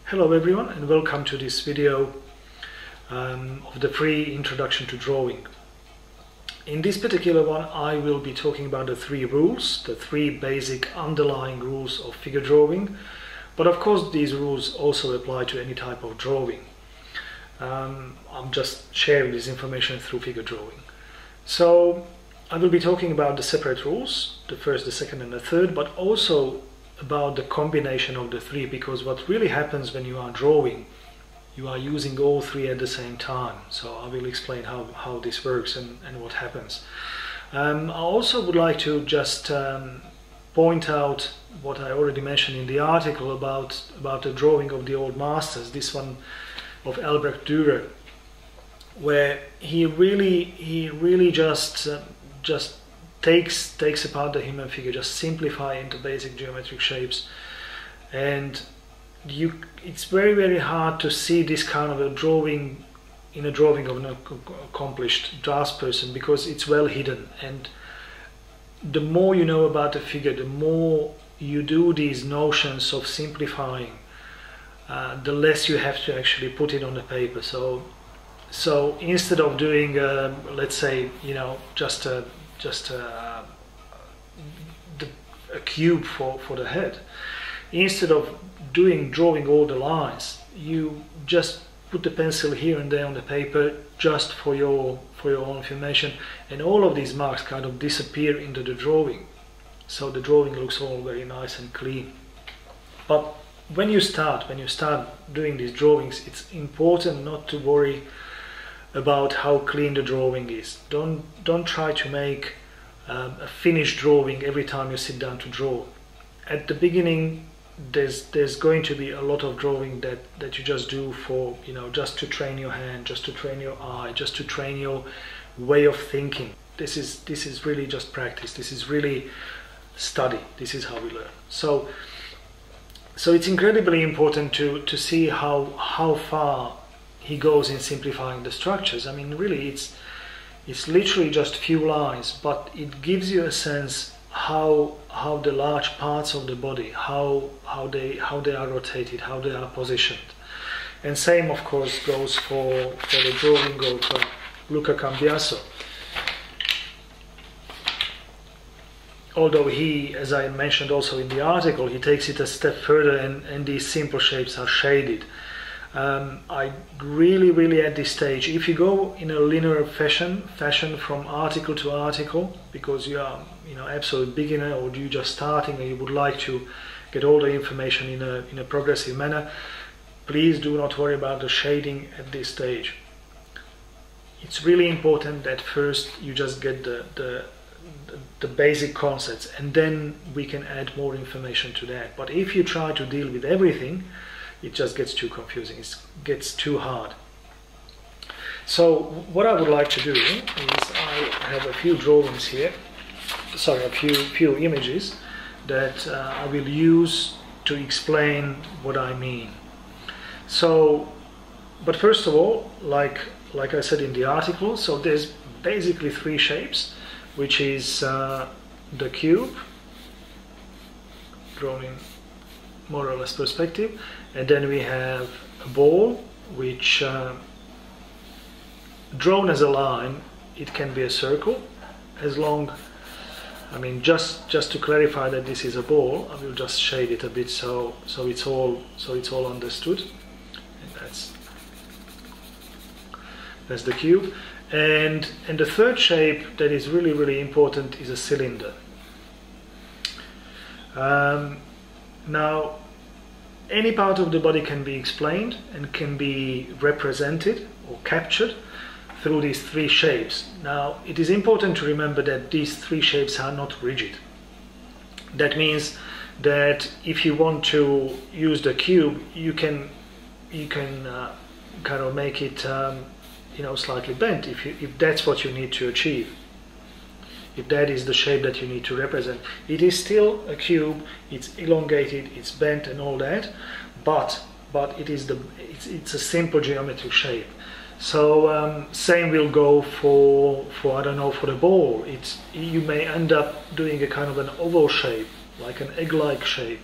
Hello everyone, and welcome to this video of the free introduction to drawing. In this particular one I will be talking about the three rules, the three basic underlying rules of figure drawing, but of course these rules also apply to any type of drawing. I'm just sharing this information through figure drawing. So I will be talking about the separate rules, the first, the second and the third, but also about the combination of the three, because what really happens when you are drawing, you are using all three at the same time. So I will explain how this works and what happens. I also would like to just point out what I already mentioned in the article about the drawing of the old masters, this one of Albrecht Dürer, where he really just takes apart the human figure, just simplify into basic geometric shapes, and it's very hard to see this kind of a drawing in a drawing of an accomplished draftsperson, because it's well hidden. And the more you know about the figure, the more you do these notions of simplifying, the less you have to actually put it on the paper. So instead of doing let's say, just a cube for the head, instead of drawing all the lines, you just put the pencil here and there on the paper just for your own information, and all of these marks kind of disappear into the drawing, so the drawing looks all very nice and clean. But when you start doing these drawings, it's important not to worry about how clean the drawing is. Don't try to make a finished drawing every time you sit down to draw. At the beginning there's going to be a lot of drawing that you just do for, just to train your hand, just to train your eye, just to train your way of thinking. This is really just practice. This is really study. This is how we learn. So it's incredibly important to see how far he goes in simplifying the structures. I mean, really, it's literally just few lines, but it gives you a sense how the large parts of the body, how they are rotated, how they are positioned. And same, of course, goes for the drawing of Luca Cambiaso. Although he, as I mentioned also in the article, he takes it a step further, and these simple shapes are shaded. I really at this stage, if you go in a linear fashion from article to article, because you are absolute beginner, or you just starting and you would like to get all the information in a progressive manner, please do not worry about the shading at this stage. It's really important that first you just get the basic concepts, and then we can add more information to that. But if you try to deal with everything, it just gets too confusing, it gets too hard. So what I would like to do is I have a few drawings here, a few images that I will use to explain what I mean. So, but first of all, like I said in the article, so there's basically three shapes, which is the cube, drawn in more or less perspective, and then we have a ball, which drawn as a line, it can be a circle, as long, just to clarify that this is a ball, I will just shade it a bit so it's all understood. And that's the cube. And the third shape that is really important is a cylinder. Now, any part of the body can be explained and can be represented or captured through these three shapes. Now, it is important to remember that these three shapes are not rigid. That means that if you want to use the cube, you can kind of make it slightly bent if that's what you need to achieve. If that is the shape that you need to represent, it is still a cube. It's elongated, it's bent, and all that, but it's a simple geometric shape. So same will go for I don't know, for the ball. You may end up doing a kind of an oval shape, like an egg-like shape.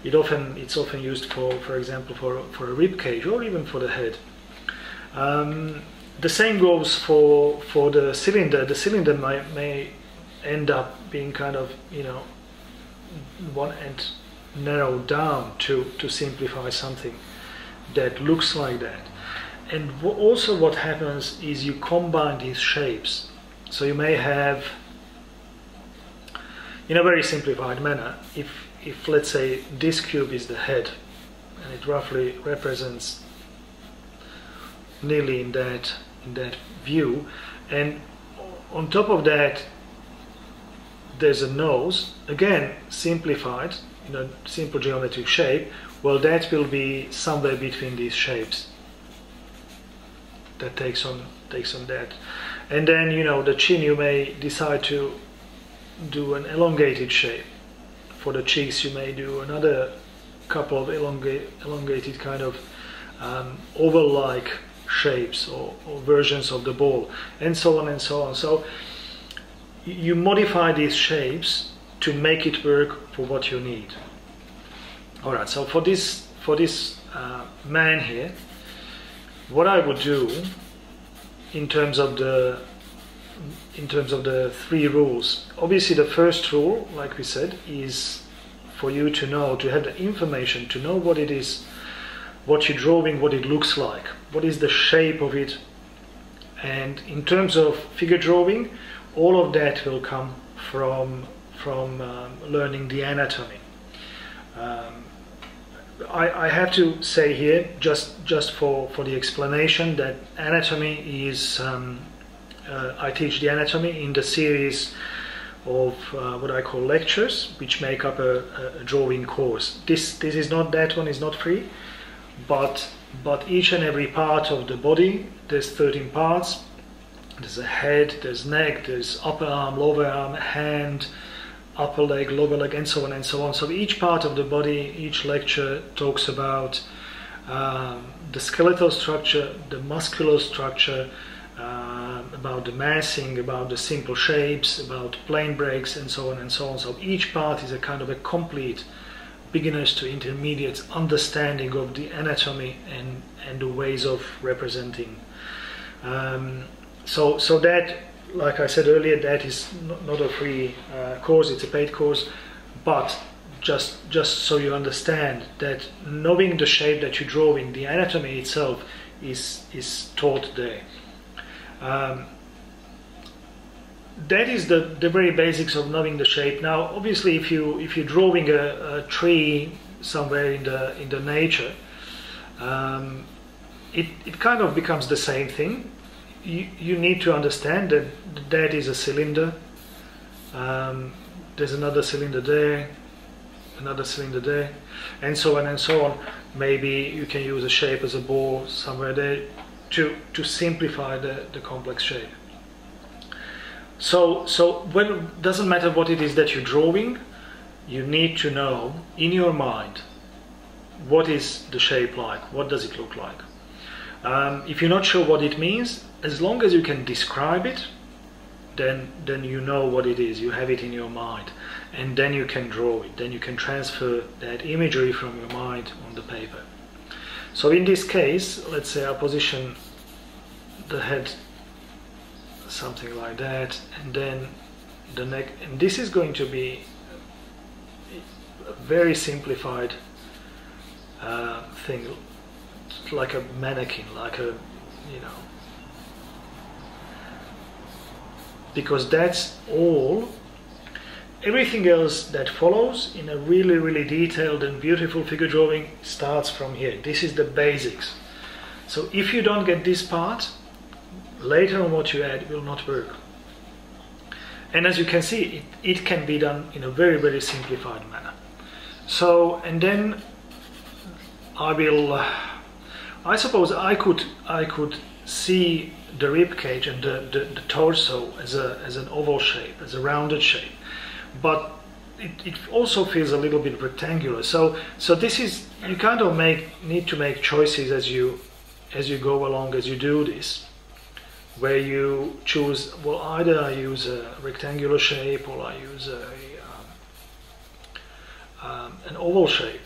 It's often used for example, for a rib cage or even for the head. The same goes for the cylinder. The cylinder may end up being kind of, you know, one end narrowed down to simplify something that looks like that. And also what happens is you combine these shapes. So you may have, in a very simplified manner, if let's say this cube is the head, and it roughly represents nearly in that view, and on top of that there's a nose, again simplified in a simple geometric shape. Well, that will be somewhere between these shapes that takes on that. And then, you know, the chin, you may decide to do an elongated shape. For the cheeks you may do another couple of elongated kind of oval-like shapes or versions of the ball, and so on and so on. So you modify these shapes to make it work for what you need. All right, so for this man here, what I would do in terms of the three rules, obviously the first rule, like we said, is for you to know, to have the information, to know what it is, what you're drawing, what it looks like, what is the shape of it. And in terms of figure drawing, all of that will come from learning the anatomy. I have to say here, just for the explanation, that anatomy is, I teach the anatomy in the series of what I call lectures, which make up a drawing course. This is not, that one is not free, but each and every part of the body, there's 13 parts. There's a head, there's neck, there's upper arm, lower arm, hand, upper leg, lower leg, and so on and so on. So each part of the body, each lecture talks about the skeletal structure, the muscular structure, about the massing, about the simple shapes, about plane breaks, and so on and so on. So each part is a kind of a complete beginners to intermediate understanding of the anatomy and the ways of representing. So that, like I said earlier, that is not a free course, it's a paid course, but just so you understand that knowing the shape that you're drawing, the anatomy itself is taught there. That is the very basics of knowing the shape. Now, obviously, if you're drawing a tree somewhere in the nature, it kind of becomes the same thing. You need to understand that that is a cylinder. There's another cylinder there, another cylinder there, and so on and so on. Maybe you can use a shape as a ball somewhere there to simplify the complex shape. So when it doesn't matter what it is that you're drawing, you need to know in your mind what is the shape like, what does it look like. If you're not sure what it means, as long as you can describe it, then you know what it is, you have it in your mind, and then you can draw it, then you can transfer that imagery from your mind on the paper. So in this case, let's say I position the head something like that, and then the neck, and this is going to be a very simplified thing, like a mannequin, like a, you know, because that's all. Everything else that follows in a really detailed and beautiful figure drawing starts from here. This is the basics. So if you don't get this part, later on what you add will not work. And as you can see, it can be done in a very simplified manner. So, and then I suppose I could see the rib cage and the torso as an oval shape, as a rounded shape, but it also feels a little bit rectangular. So this is, you kind of need to make choices as you go along, as you do this, where you choose, well, either I use a rectangular shape or I use an oval shape.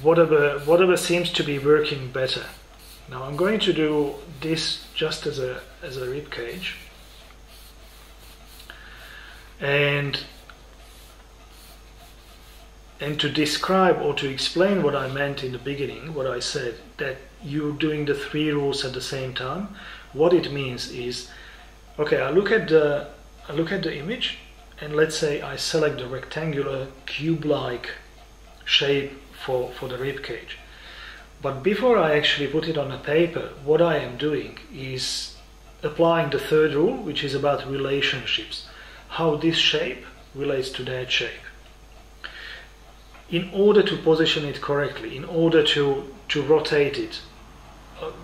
Whatever seems to be working better. Now I'm going to do this just as a rib cage, and to describe or to explain what I meant in the beginning, what I said, that you're doing the 3 rules at the same time. What it means is, okay, I look at the image, and let's say I select the rectangular cube-like shape for the rib cage. But before I actually put it on a paper, what I am doing is applying the 3rd rule, which is about relationships. How this shape relates to that shape. In order to position it correctly, in order to rotate it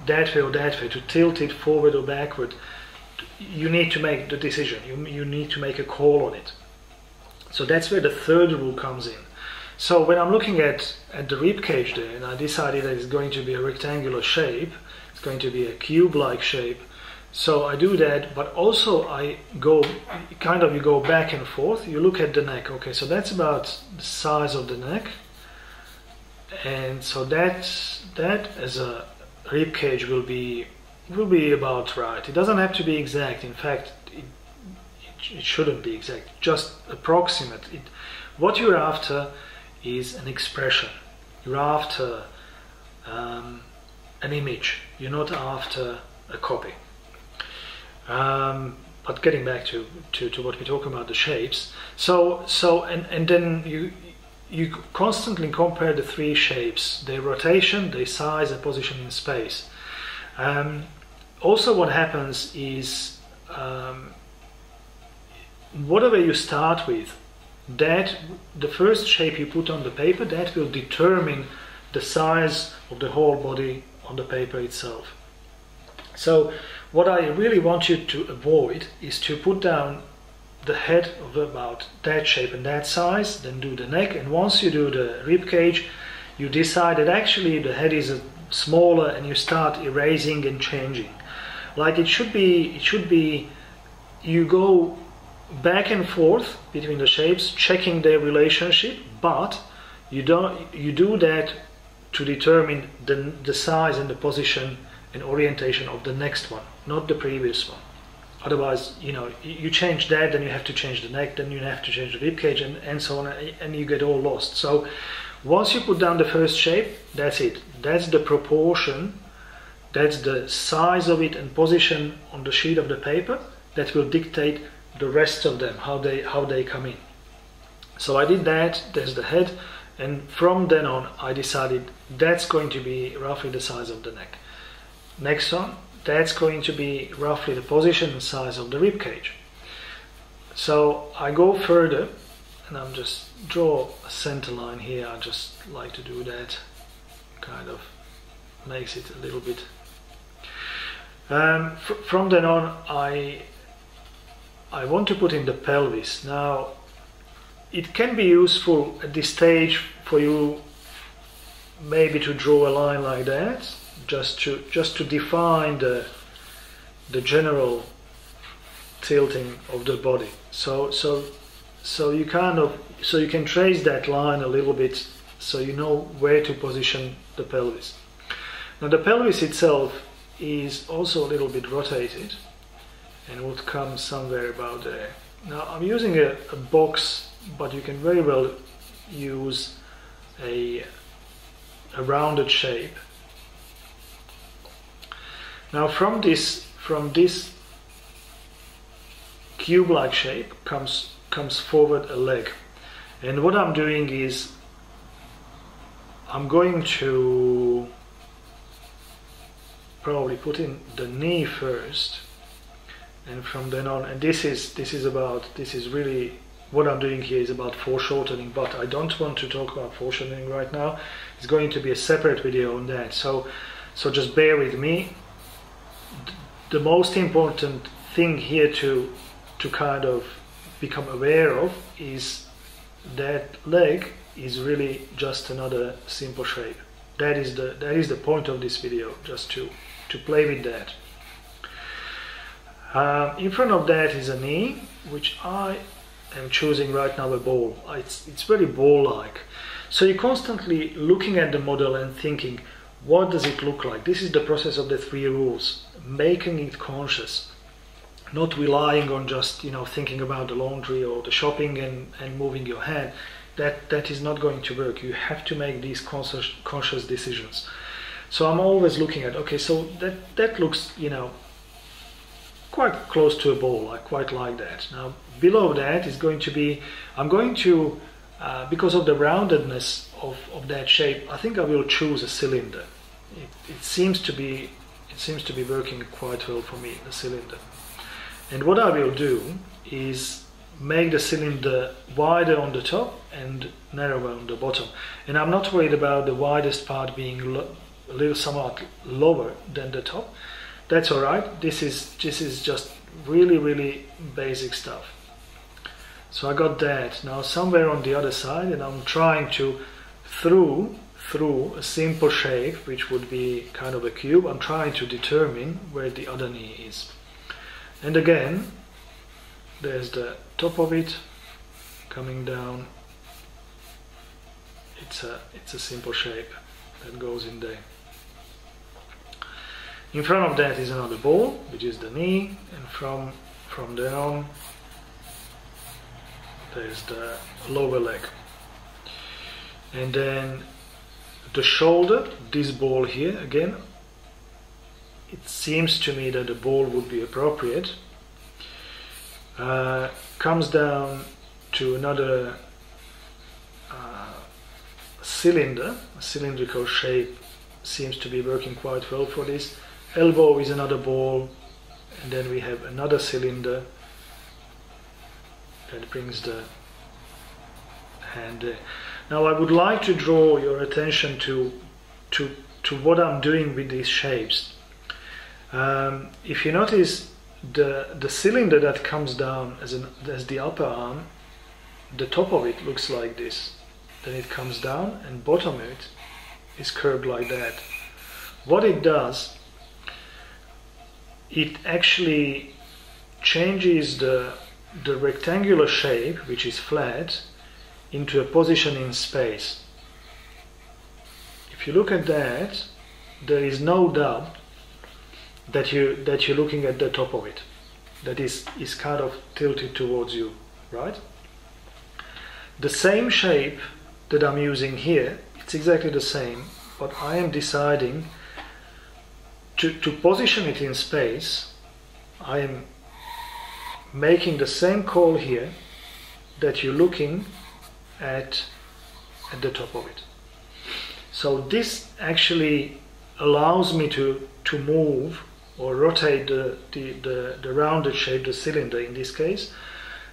that way or that way, to tilt it forward or backward, you need to make the decision. You need to make a call on it. So that's where the 3rd rule comes in. So when I'm looking at the rib cage there, and I decided that it's going to be a rectangular shape, it's going to be a cube-like shape, so I do that, but also I go, you go back and forth, you look at the neck, okay, so that's about the size of the neck, and so that as a rib cage will be about right. It doesn't have to be exact, in fact, it shouldn't be exact, just approximate. What you're after is an expression. You're after an image. You're not after a copy. But getting back to what we're talking about, the shapes. And then you constantly compare the 3 shapes: their rotation, their size, and position in space. Also, what happens is whatever you start with, that the first shape you put on the paper, that will determine the size of the whole body on the paper itself. So what I really want you to avoid is to put down the head of about that shape and that size, then do the neck, and once you do the rib cage, you decide that actually the head is smaller, and you start erasing and changing. Like it should be you go back and forth between the shapes, checking their relationship, but you do that to determine the size and the position and orientation of the next one, not the previous one. Otherwise, you change that, then you have to change the neck, then you have to change the rib cage, and so on, and you get all lost. So once you put down the first shape, that's it. That's the proportion, that's the size of it and position on the sheet of the paper that will dictate the rest of them, how they come in. So I did that. There's the head, and from then on I decided that's going to be roughly the size of the neck. Next one, that's going to be roughly the position and size of the rib cage. So I go further, and I'm just draw a center line here. I just like to do that, kind of makes it a little bit. From then on I want to put in the pelvis. Now it can be useful at this stage for you maybe to draw a line like that, just to define the general tilting of the body. So you can trace that line a little bit, so you know where to position the pelvis. Now the pelvis itself is also a little bit rotated and would come somewhere about there. Now I'm using a box, but you can very well use a rounded shape. Now from this cube-like shape comes forward a leg, and what I'm doing is I'm going to probably put in the knee first, and from then on, and this is really what I'm doing here is about foreshortening, but I don't want to talk about foreshortening right now. It's going to be a separate video on that, so just bear with me. The most important thing here to kind of become aware of is that leg is really just another simple shape. That is the point of this video, just to play with that. In front of that is a knee, which I am choosing right now a ball. It's very ball-like. So you're constantly looking at the model and thinking, what does it look like? This is the process of the 3 rules, making it conscious, not relying on just, you know, thinking about the laundry or the shopping and moving your hand. That is not going to work. You have to make these conscious decisions. So I'm always looking at, okay, so that looks, you know, quite close to a ball. I quite like that. Now below that is going to be, I'm going to, because of the roundedness of that shape, I think I will choose a cylinder. It seems to be working quite well for me, the cylinder. And what I will do is make the cylinder wider on the top and narrower on the bottom. And I'm not worried about the widest part being a little somewhat lower than the top. That's all right. This is just really basic stuff. So I got that. Now somewhere on the other side, and I'm trying to through a simple shape, which would be kind of a cube, I'm trying to determine where the other knee is. And again, there's the top of it coming down. It's a simple shape that goes in there. In front of that is another ball, which is the knee, and from there on there's the lower leg. And then the shoulder, this ball here, again, it seems to me that the ball would be appropriate. Comes down to another cylinder, a cylindrical shape seems to be working quite well for this. Elbow is another ball, and then we have another cylinder that brings the hand there. Now I would like to draw your attention to what I'm doing with these shapes. If you notice, the cylinder that comes down as the upper arm, the top of it looks like this. Then it comes down, and bottom of it is curved like that. What it does, it actually changes the rectangular shape, which is flat, into a position in space. If you look at that, there is no doubt that you're looking at the top of it. That is kind of tilted towards you, right? The same shape that I'm using here, it's exactly the same, but I am deciding to position it in space. I am making the same call here that you're looking at the top of it. So this actually allows me to move or rotate the rounded shape, the cylinder in this case,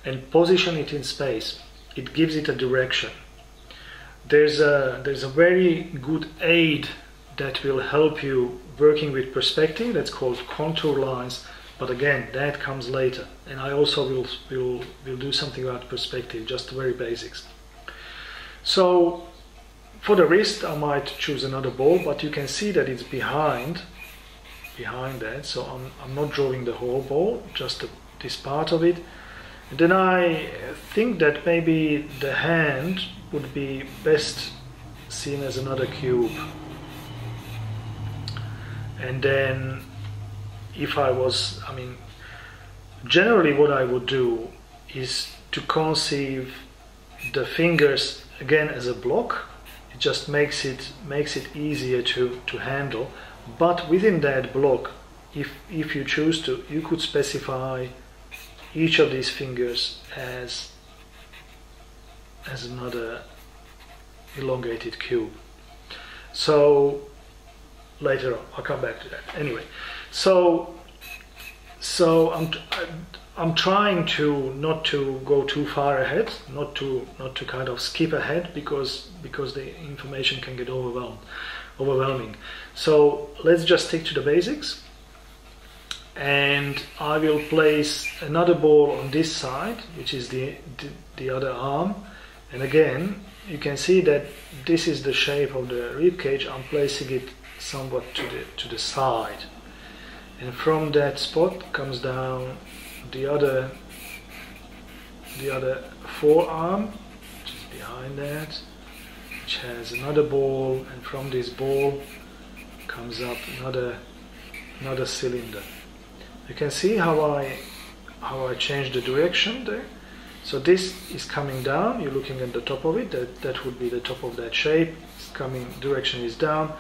and position it in space. It gives it a direction. There's a very good aid that will help you working with perspective. That's called contour lines. But again, that comes later. And I also will do something about perspective, just the very basics. So for the wrist, I might choose another ball, but you can see that it's behind that. So I'm not drawing the whole ball, just this part of it. And then I think that maybe the hand would be best seen as another cube. And then generally what I would do is to conceive the fingers again as a block. It just makes it easier to handle. But within that block, if you choose to, you could specify each of these fingers as another elongated cube. So later on, I'll come back to that. Anyway, so I'm trying to not to go too far ahead, not to kind of skip ahead because the information can get overwhelming. So let's just stick to the basics. And I will place another ball on this side, which is the other arm. And again, you can see that this is the shape of the rib cage. I'm placing it somewhat to the side, and from that spot comes down the other the other forearm, which is behind that, which has another ball, and from this ball comes up another cylinder. You can see how I changed the direction there. So this is coming down, you're looking at the top of it, that would be the top of that shape. It's coming, direction is down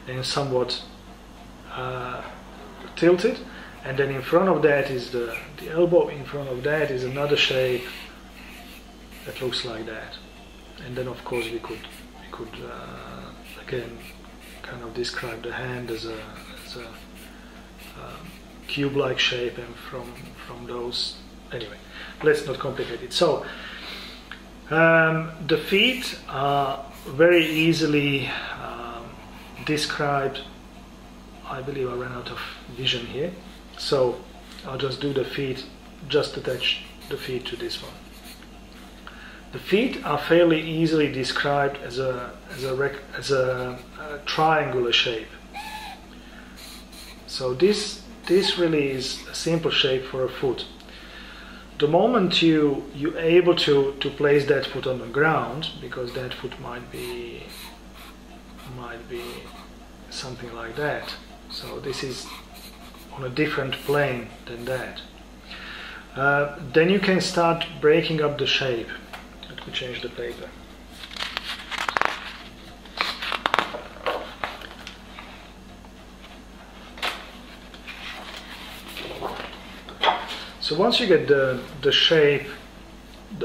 and somewhat tilted, and then in front of that is the elbow, in front of that is another shape that looks like that. And then of course we could again kind of describe the hand as a cube-like shape, and from those, anyway, let's not complicate it. So the feet are very easily described. I believe I ran out of vision here, so I'll just do the feet, just attach the feet to this one. The feet are fairly easily described as a triangular shape. So this really is a simple shape for a foot. The moment you're able to place that foot on the ground, because that foot might be something like that. So this is on a different plane than that. Then you can start breaking up the shape. Let me change the paper. So once you get the shape,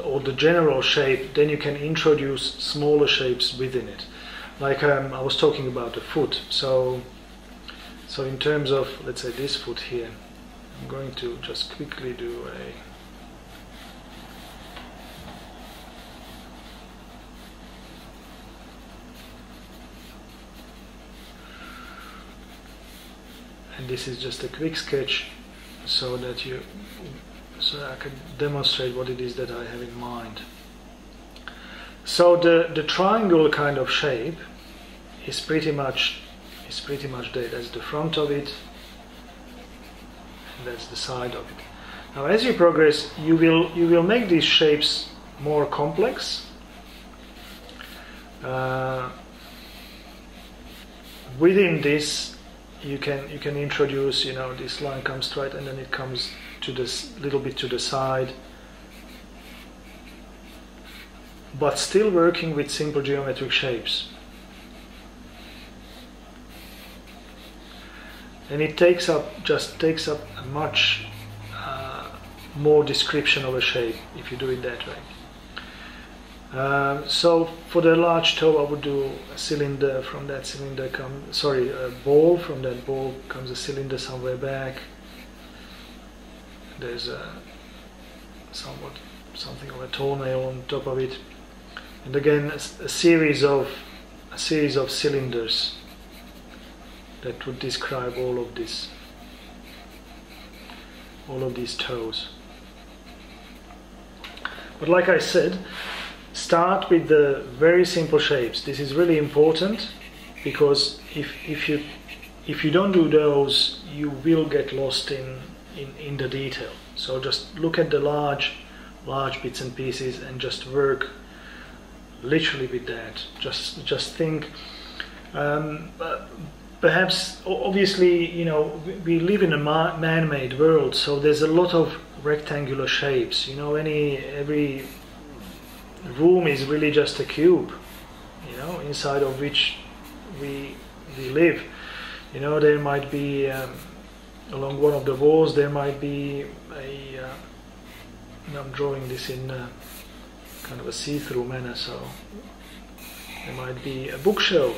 or the general shape, then you can introduce smaller shapes within it. Like I was talking about the foot. So in terms of, let's say, this foot here, I'm going to just quickly do and this is just a quick sketch so that I can demonstrate what it is that I have in mind. So the triangle kind of shape is pretty much there. That's the front of it, and that's the side of it. Now as you progress, you will make these shapes more complex. Within this you can introduce, this line comes straight and then it comes to this little bit to the side, but still working with simple geometric shapes. And it takes up a much more description of a shape if you do it that way. So for the large toe, I would do a cylinder. From that cylinder a ball. From that ball comes a cylinder somewhere back. There's something of a toenail on top of it, and again a series of cylinders that would describe all of these toes. But like I said, start with the very simple shapes. This is really important, because if you don't do those, you will get lost in the detail. So just look at the large bits and pieces and just work literally with that. Just think. Perhaps, obviously, we live in a man-made world, so there's a lot of rectangular shapes. Every room is really just a cube, inside of which we live. There might be along one of the walls there might be I'm drawing this in kind of a see-through manner, so there might be a bookshelf.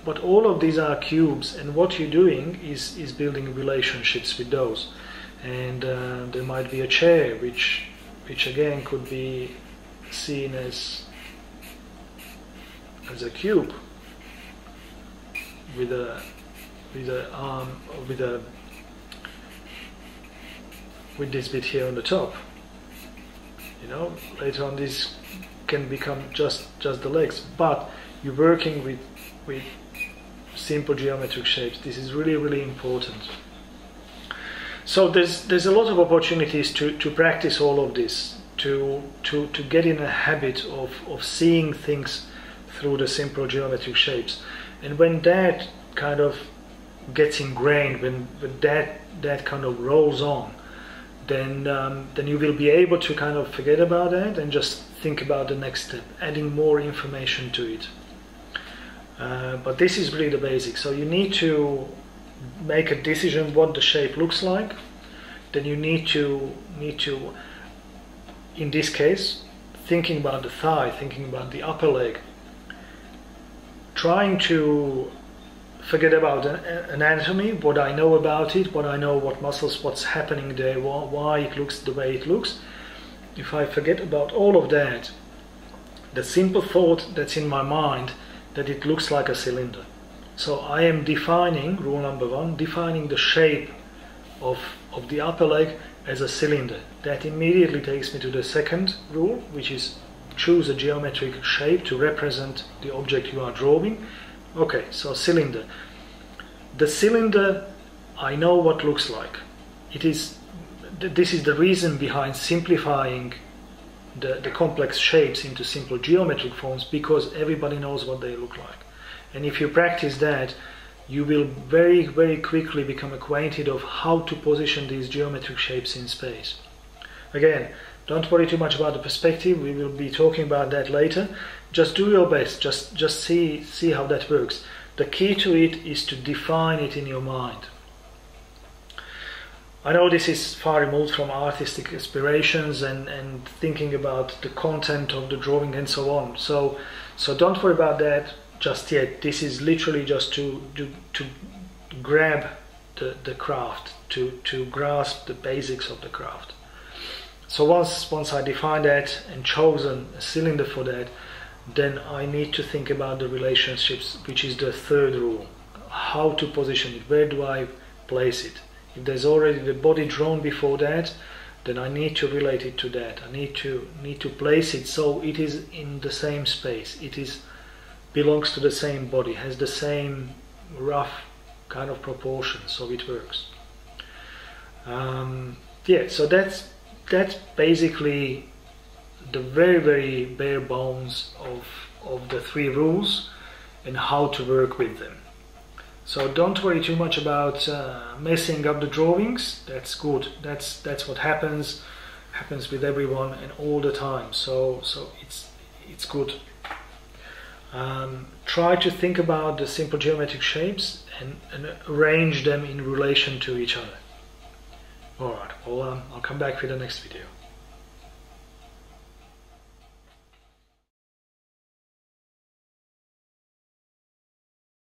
But all of these are cubes, and what you're doing is building relationships with those. And there might be a chair, which again could be seen as a cube with this bit here on the top. Later on this can become just the legs, but you're working with simple geometric shapes. This is really, really important. So there's a lot of opportunities to practice all of this to get in a habit of seeing things through the simple geometric shapes. And when that kind of gets ingrained, when that kind of rolls on, then you will be able to kind of forget about that and just think about the next step, adding more information to it. But this is really the basics. So you need to make a decision what the shape looks like. Then you need to, in this case, thinking about the thigh, thinking about the upper leg, trying to forget about anatomy, what I know about it, what I know, what muscles, what's happening there, why it looks the way it looks. If I forget about all of that, the simple thought that's in my mind that it looks like a cylinder. So I am defining, rule number one, defining the shape of the upper leg as a cylinder. That immediately takes me to the second rule, which is choose a geometric shape to represent the object you are drawing. Okay, so cylinder. The cylinder, I know what looks like. This is the reason behind simplifying the complex shapes into simple geometric forms, because everybody knows what they look like. And if you practice that, you will very, very quickly become acquainted of how to position these geometric shapes in space. Again, don't worry too much about the perspective, we will be talking about that later. Just do your best, just see how that works. The key to it is to define it in your mind. I know this is far removed from artistic aspirations and thinking about the content of the drawing and so on. So don't worry about that just yet. This is literally just to grab the craft, to grasp the basics of the craft. So once I define that and chosen a cylinder for that, then I need to think about the relationships, which is the third rule. How to position it, where do I place it? If there's already the body drawn before that, then I need to relate it to that. I need to place it so it is in the same space. It belongs to the same body, has the same rough kind of proportion, so it works. Yeah, so that's basically the very, very bare bones of the three rules and how to work with them. So don't worry too much about messing up the drawings. That's good. That's what happens with everyone and all the time. So it's good. Try to think about the simple geometric shapes and arrange them in relation to each other. Alright, well, I'll come back with the next video.